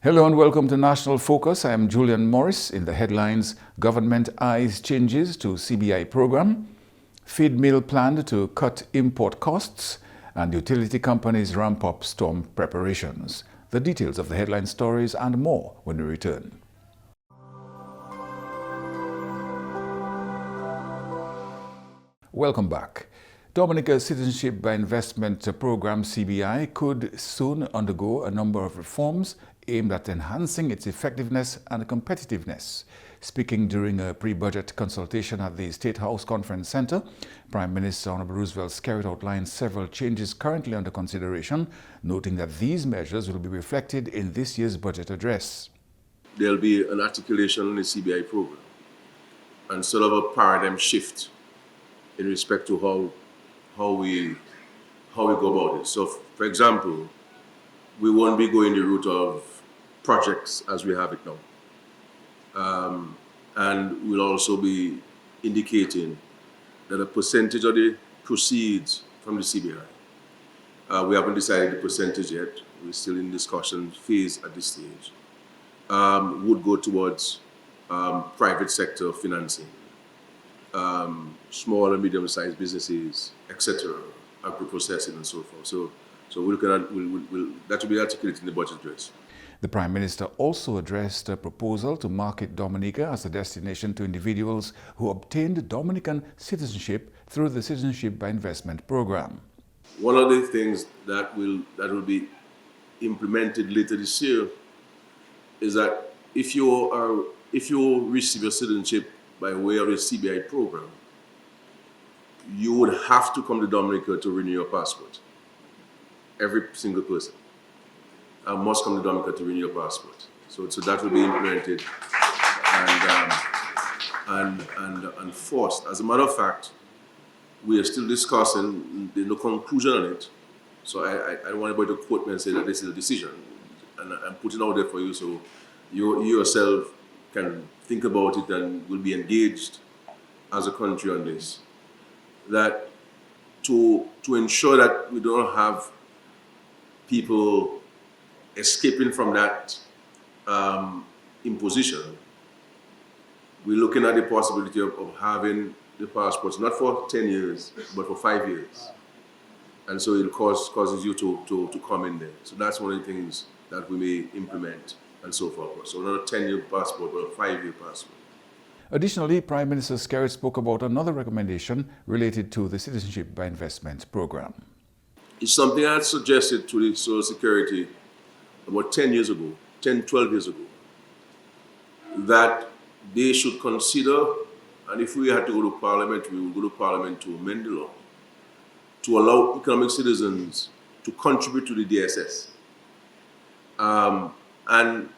Hello and welcome to National Focus. I am Julian Morris. In the headlines, government eyes changes to CBI program, feed mill planned to cut import costs, and utility companies ramp up storm preparations. The details of the headline stories and more when we return. Welcome back. Dominica's Citizenship by Investment Program CBI could soon undergo a number of reforms aimed at enhancing its effectiveness and competitiveness. Speaking during a pre-budget consultation at the State House Conference Center, Prime Minister Honorable Roosevelt Skerrit outlined several changes currently under consideration, noting that these measures will be reflected in this year's budget address. There'll be an articulation on the CBI program and sort of a paradigm shift in respect to how we go about it. So, for example, we won't be going the route of projects as we have it now. And we'll also be indicating that a percentage of the proceeds from the CBI, we haven't decided the percentage yet, we're still in discussion phase at this stage, would go towards private sector financing, small and medium-sized businesses, etc., agro-processing and so forth. So we're looking at, that will be articulated in the budget address. The Prime Minister also addressed a proposal to market Dominica as a destination to individuals who obtained Dominican citizenship through the Citizenship by Investment Program. One of the things that will be implemented later this year is that if you receive your citizenship by way of a CBI program, you would have to come to Dominica to renew your passport. Every single person must come to Dominica to renew your passport. So that will be implemented and forced. As a matter of fact, we are still discussing, there's no conclusion on it. So I don't want anybody to quote me and say that this is a decision. And I'm putting it out there for you so you yourself can think about it and will be engaged as a country on this. That to ensure that we don't have people escaping from that imposition, we're looking at the possibility of having the passports not for 10 years, but for 5 years. And so it causes you to come in there. So that's one of the things that we may implement and so forth. So not a 10-year passport, but a 5-year passport. Additionally, Prime Minister Skerrit spoke about another recommendation related to the Citizenship by Investment Program. It's something I had suggested to the Social Security about 12 years ago, that they should consider, and if we had to go to Parliament, we would go to Parliament to amend the law, to allow economic citizens to contribute to the DSS. And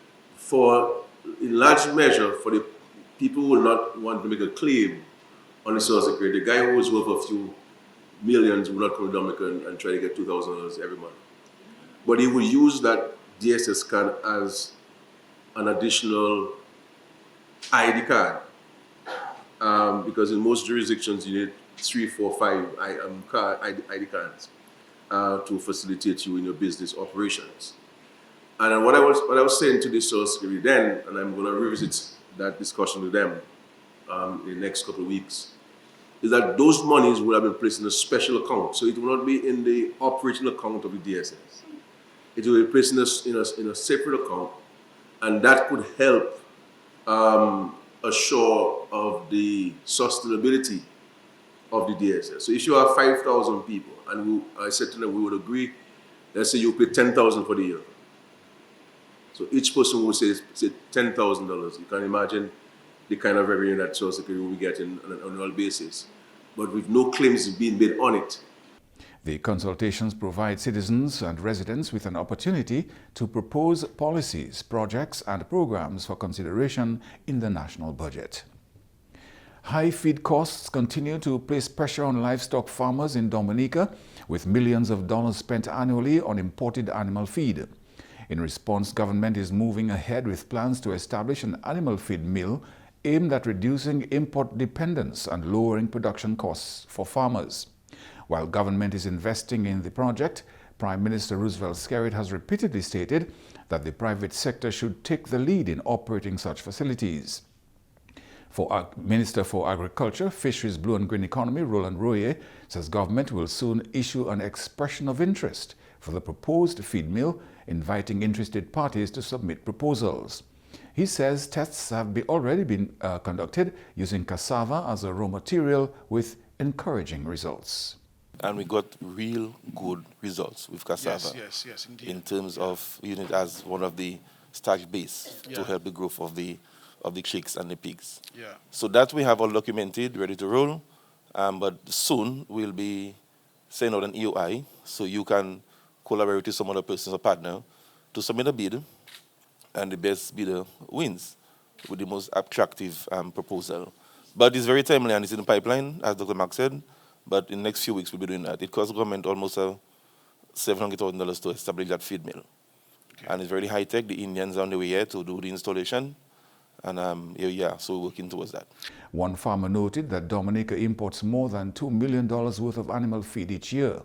in large measure, for the people who will not want to make a claim on the Social Security, the guy who is worth a few millions will not come to Dominica and try to get $2,000 every month. But he will use that DSS card as an additional ID card. Because in most jurisdictions you need 3, 4, 5 ID cards to facilitate you in your business operations. And what I was saying to the Social Security then, and I'm going to revisit that discussion with them in the next couple of weeks, is that those monies will have been placed in a special account. So it will not be in the operating account of the DSS. It will be placed in a separate account, and that could help assure of the sustainability of the DSS. So if you have 5,000 people, and I said to them we would agree, let's say you pay $10,000 for the year. So each person will say $10,000. You can imagine the kind of revenue that Social Security will be getting on an annual basis, but with no claims being made on it. The consultations provide citizens and residents with an opportunity to propose policies, projects, and programs for consideration in the national budget. High feed costs continue to place pressure on livestock farmers in Dominica, with millions of dollars spent annually on imported animal feed. In response, government is moving ahead with plans to establish an animal feed mill aimed at reducing import dependence and lowering production costs for farmers. While government is investing in the project, Prime Minister Roosevelt Skerrit has repeatedly stated that the private sector should take the lead in operating such facilities. Minister for Agriculture, Fisheries, Blue and Green Economy, Roland Royer, says government will soon issue an expression of interest for the proposed feed mill, inviting interested parties to submit proposals. He says tests have already been conducted using cassava as a raw material with encouraging results. And we got real good results with cassava. Yes, indeed. In terms of using it as one of the starch base to help the growth of the chicks and the pigs. Yeah. So that we have all documented, ready to roll. But soon we'll be sending out an EOI, so you can collaborate with some other person or partner to submit a bid, and the best bidder wins with the most attractive proposal. But it's very timely and it's in the pipeline, as Dr. Mark said. But in the next few weeks we'll be doing that. It costs government almost $700,000 to establish that feed mill. Okay. And it's very high tech. The Indians are on the way here to do the installation. And so we're working towards that. One farmer noted that Dominica imports more than $2 million worth of animal feed each year.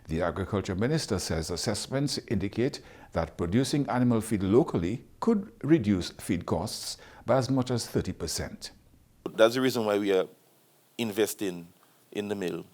The Agriculture Minister says assessments indicate that producing animal feed locally could reduce feed costs by as much as 30%. That's the reason why we are investing in the mill.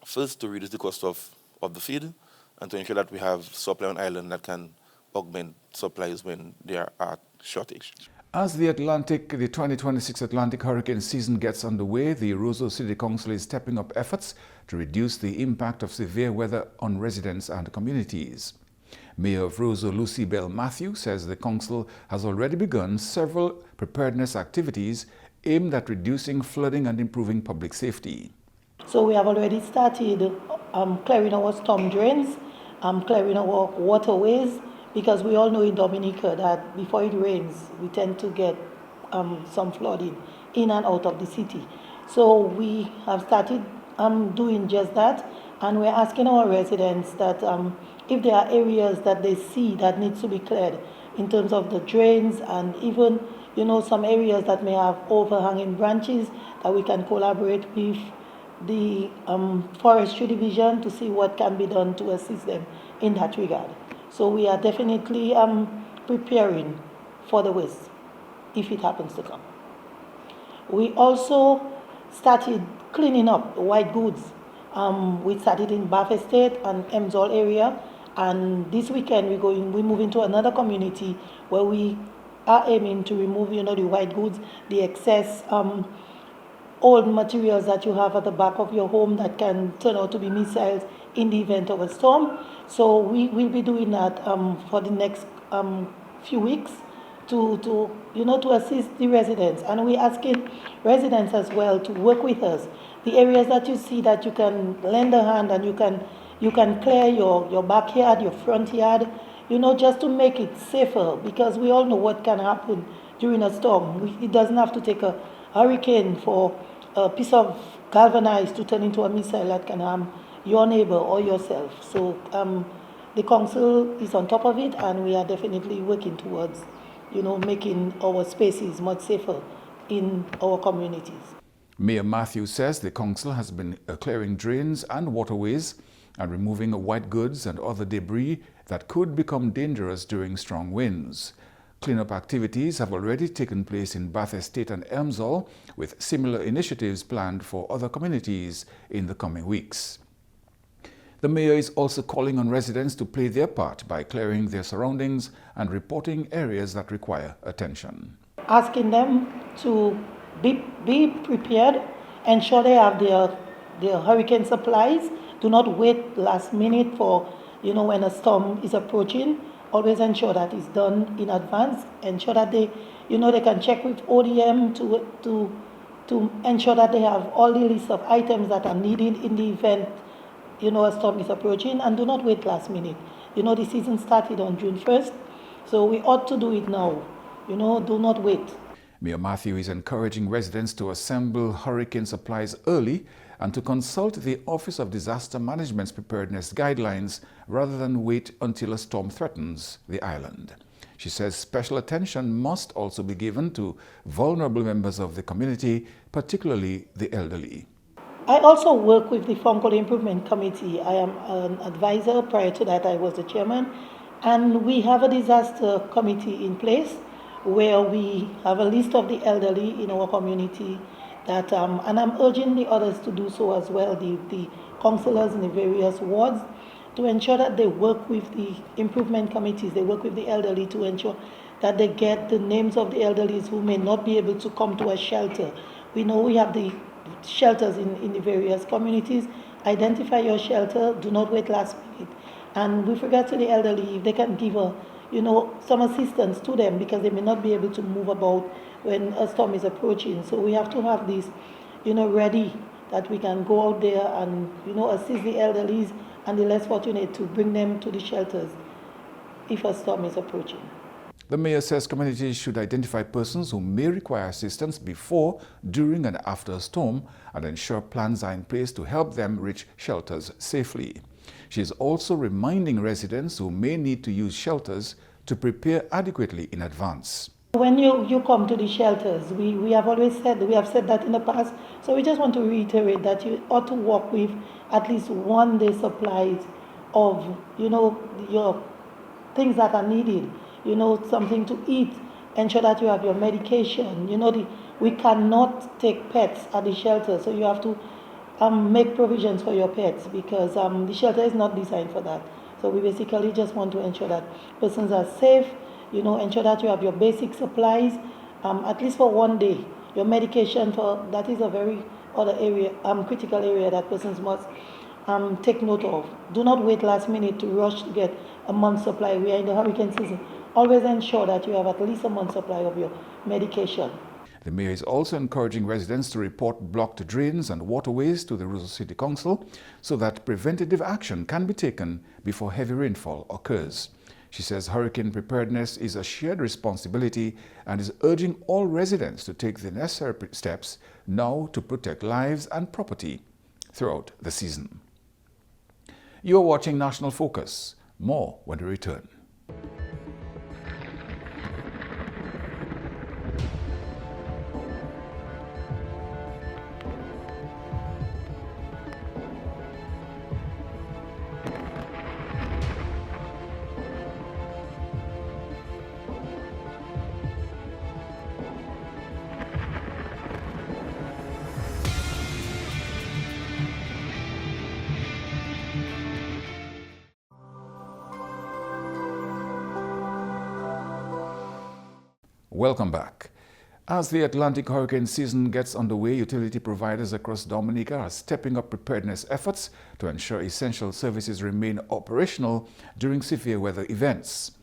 First, to reduce the cost of the feed and to ensure that we have supply on island that can augment supplies when there are shortage. As the 2026 Atlantic hurricane season gets underway, the Roseau City Council is stepping up efforts to reduce the impact of severe weather on residents and communities. Mayor of Roseau, Lucy Bell Matthew, says the council has already begun several preparedness activities aimed at reducing flooding and improving public safety. So we have already started clearing our storm drains, clearing our waterways, because we all know in Dominica that before it rains, we tend to get some flooding in and out of the city. So we have started doing just that, and we're asking our residents that if there are areas that they see that needs to be cleared in terms of the drains and even some areas that may have overhanging branches, that we can collaborate with the forestry division to see what can be done to assist them in that regard. So we are definitely preparing for the worst if it happens to come. We also started cleaning up white goods. We started in Bath Estate and Emsall area, and this weekend we move into another community where we are aiming to remove the white goods, the excess old materials that you have at the back of your home that can turn out to be missiles in the event of a storm. So we will be doing that for the next few weeks to assist the residents. And we're asking residents as well to work with us. The areas that you see that you can lend a hand and you can clear your backyard, your front yard, just to make it safer, because we all know what can happen during a storm. It doesn't have to take a hurricane for a piece of galvanized to turn into a missile that can harm your neighbor or yourself. So the council is on top of it, and we are definitely working towards making our spaces much safer in our communities. Mayor Matthews says the council has been clearing drains and waterways and removing white goods and other debris that could become dangerous during strong winds. Cleanup activities have already taken place in Bath Estate and Elmsall, with similar initiatives planned for other communities in the coming weeks. The mayor is also calling on residents to play their part by clearing their surroundings and reporting areas that require attention. Asking them to be prepared, ensure they have their hurricane supplies. Do not wait last minute for when a storm is approaching. Always ensure that it's done in advance. Ensure that they can check with ODM to ensure that they have all the list of items that are needed in the event a storm is approaching, and do not wait last minute. The season started on June 1st, so we ought to do it now. Do not wait. Mayor Matthew is encouraging residents to assemble hurricane supplies early and to consult the Office of Disaster Management's preparedness guidelines rather than wait until a storm threatens the island. She says special attention must also be given to vulnerable members of the community, particularly the elderly. I also work with the Fonkola Improvement Committee. I am an advisor. Prior to that, I was the chairman. And we have a disaster committee in place where we have a list of the elderly in our community that, and I'm urging the others to do so as well, the councillors in the various wards, to ensure that they work with the improvement committees, they work with the elderly to ensure that they get the names of the elderly who may not be able to come to a shelter. We know we have the shelters in the various communities. Identify your shelter, do not wait last minute. And with regard to the elderly, if they can give some assistance to them because they may not be able to move about when a storm is approaching. So we have to have this, ready that we can go out there and, assist the elderly and the less fortunate to bring them to the shelters if a storm is approaching. The mayor says communities should identify persons who may require assistance before, during and after a storm and ensure plans are in place to help them reach shelters safely. She is also reminding residents who may need to use shelters to prepare adequately in advance. When you come to the shelters, we have always said, we have said that in the past, so we just want to reiterate that you ought to walk with at least 1 day supplies of, your things that are needed. Something to eat, ensure that you have your medication. We cannot take pets at the shelter, so you have to make provisions for your pets because the shelter is not designed for that. So we basically just want to ensure that persons are safe, ensure that you have your basic supplies, at least for 1 day. Your medication, that is a very other area, critical area that persons must take note of. Do not wait last minute to rush to get a month's supply. We are in the hurricane season. Always ensure that you have at least a month's supply of your medication. The mayor is also encouraging residents to report blocked drains and waterways to the Roseau City Council so that preventative action can be taken before heavy rainfall occurs. She says hurricane preparedness is a shared responsibility and is urging all residents to take the necessary steps now to protect lives and property throughout the season. You are watching National Focus. More when we return. Welcome back. As the Atlantic hurricane season gets underway, utility providers across Dominica are stepping up preparedness efforts to ensure essential services remain operational during severe weather events.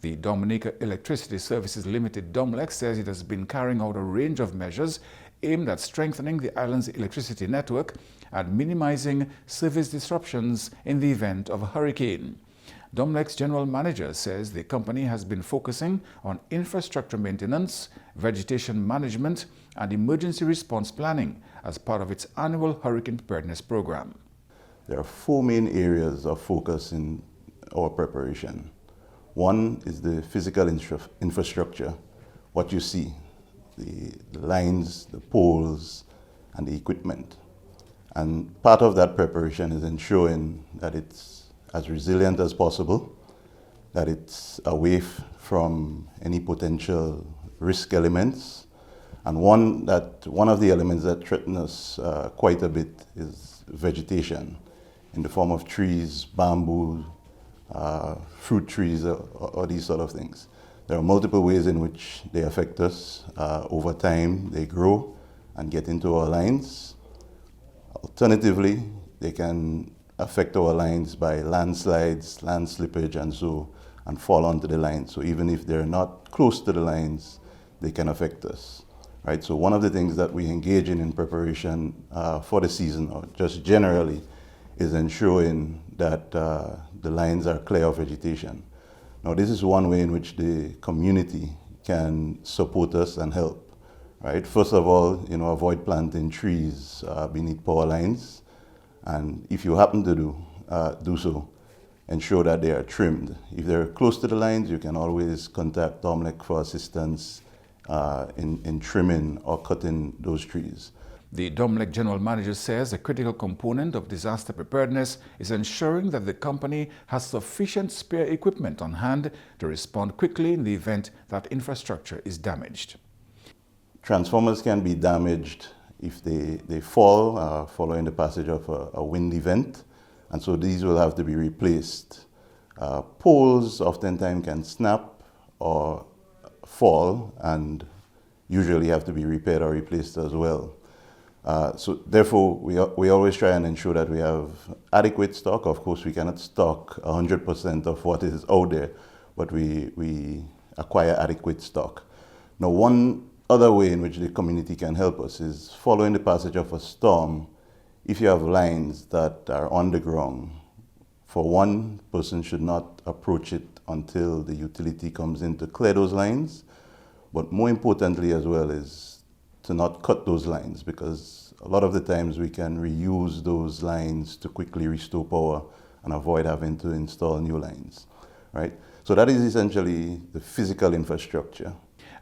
The Dominica Electricity Services Limited (DOMLEC) says it has been carrying out a range of measures aimed at strengthening the island's electricity network and minimizing service disruptions in the event of a hurricane. DOMLEC's general manager says the company has been focusing on infrastructure maintenance, vegetation management, and emergency response planning as part of its annual hurricane preparedness program. There are 4 main areas of focus in our preparation. One is the physical infrastructure, what you see, the lines, the poles, and the equipment. And part of that preparation is ensuring that it's as resilient as possible, that it's away from any potential risk elements. And one of the elements that threaten us quite a bit is vegetation in the form of trees, bamboo, fruit trees, or these sort of things. There are multiple ways in which they affect us. Over time, they grow and get into our lines. Alternatively, they can affect our lines by landslides, land slippage, and fall onto the lines. So even if they're not close to the lines, they can affect us, right? So one of the things that we engage in preparation for the season, or just generally, is ensuring that the lines are clear of vegetation. Now, this is one way in which the community can support us and help, right? First of all, avoid planting trees beneath power lines. And if you happen to do so, ensure that they are trimmed. If they're close to the lines, you can always contact DOMLEC for assistance in trimming or cutting those trees. The Dominica General Manager says a critical component of disaster preparedness is ensuring that the company has sufficient spare equipment on hand to respond quickly in the event that infrastructure is damaged. Transformers can be damaged if they fall following the passage of a wind event, and so these will have to be replaced. Poles oftentimes can snap or fall and usually have to be repaired or replaced as well. So therefore, we always try and ensure that we have adequate stock. Of course, we cannot stock 100% of what is out there, but we acquire adequate stock. Now, one other way in which the community can help us is following the passage of a storm. If you have lines that are on the ground, for one person should not approach it until the utility comes in to clear those lines. But more importantly as well is to not cut those lines, because a lot of the times we can reuse those lines to quickly restore power and avoid having to install new lines, right? So that is essentially the physical infrastructure.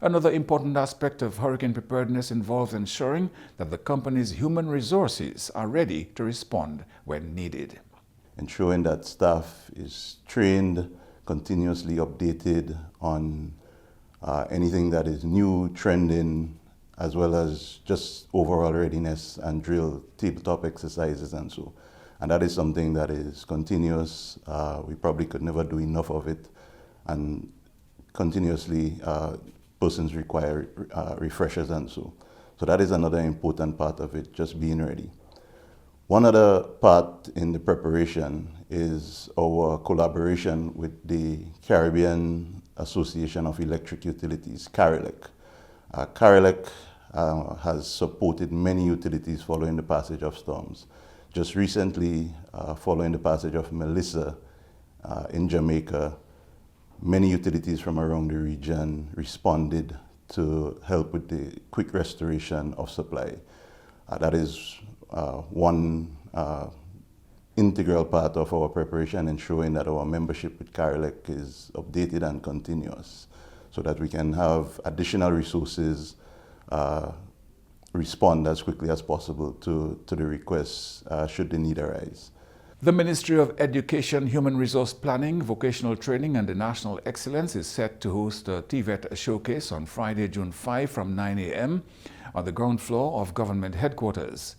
Another important aspect of hurricane preparedness involves ensuring that the company's human resources are ready to respond when needed. Ensuring that staff is trained, continuously updated on anything that is new, trending, as well as just overall readiness and drill, tabletop exercises and so. And that is something that is continuous. We probably could never do enough of it. And continuously, persons require refreshers and so. So that is another important part of it, just being ready. One other part in the preparation is our collaboration with the Caribbean Association of Electric Utilities, CARELEC. CARELEC has supported many utilities following the passage of storms. Just recently, following the passage of Melissa in Jamaica, many utilities from around the region responded to help with the quick restoration of supply. That is one integral part of our preparation, ensuring that our membership with CARELEC is updated and continuous, so that we can have additional resources respond as quickly as possible to the requests should the need arise. The Ministry of Education, Human Resource Planning, Vocational Training and the National Excellence is set to host a TVET showcase on Friday, June 5 from 9 a.m. on the ground floor of government headquarters.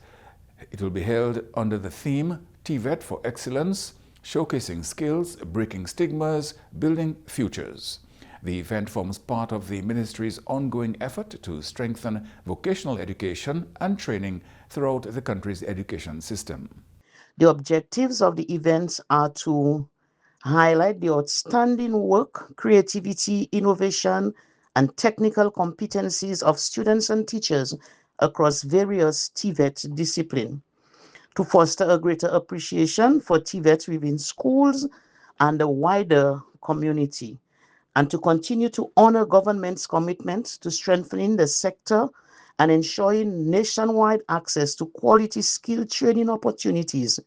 It will be held under the theme TVET for Excellence, showcasing skills, breaking stigmas, building futures. The event forms part of the Ministry's ongoing effort to strengthen vocational education and training throughout the country's education system. The objectives of the events are to highlight the outstanding work, creativity, innovation, and technical competencies of students and teachers across various TVET disciplines, to foster a greater appreciation for TVET within schools and the wider community, and to continue to honor government's commitment to strengthening the sector and ensuring nationwide access to quality skill training opportunities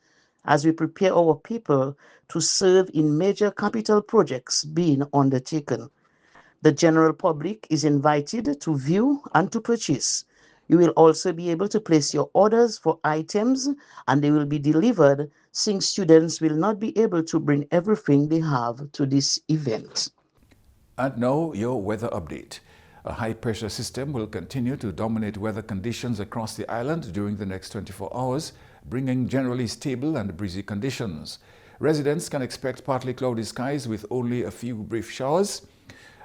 as we prepare our people to serve in major capital projects being undertaken. The general public is invited to view and to purchase. You will also be able to place your orders for items, and they will be delivered, since students will not be able to bring everything they have to this event. And now your weather update. A high-pressure system will continue to dominate weather conditions across the island during the next 24 hours, bringing generally stable and breezy conditions. Residents can expect partly cloudy skies with only a few brief showers.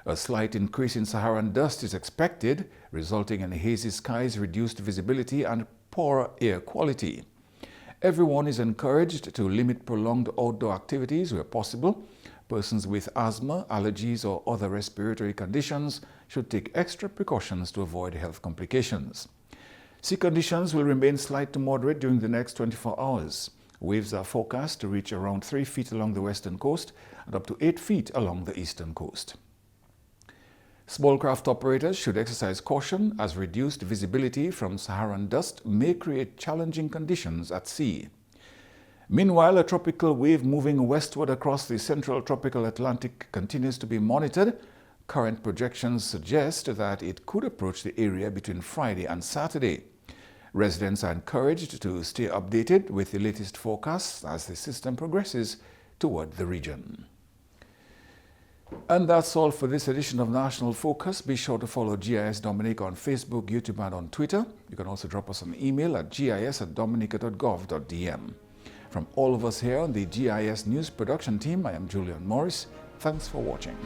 A slight increase in Saharan dust is expected, resulting in hazy skies, reduced visibility, and poor air quality. Everyone is encouraged to limit prolonged outdoor activities where possible. Persons with asthma, allergies, or other respiratory conditions should take extra precautions to avoid health complications. Sea conditions will remain slight to moderate during the next 24 hours. Waves are forecast to reach around 3 feet along the western coast and up to 8 feet along the eastern coast. Small craft operators should exercise caution, as reduced visibility from Saharan dust may create challenging conditions at sea. Meanwhile, a tropical wave moving westward across the central tropical Atlantic continues to be monitored. Current projections suggest that it could approach the area between Friday and Saturday. Residents are encouraged to stay updated with the latest forecasts as the system progresses toward the region. And that's all for this edition of National Focus. Be sure to follow GIS Dominica on Facebook, YouTube, and on Twitter. You can also drop us an email at gis@dominica.gov.dm. From all of us here on the GIS News production team, I am Julian Morris. Thanks for watching.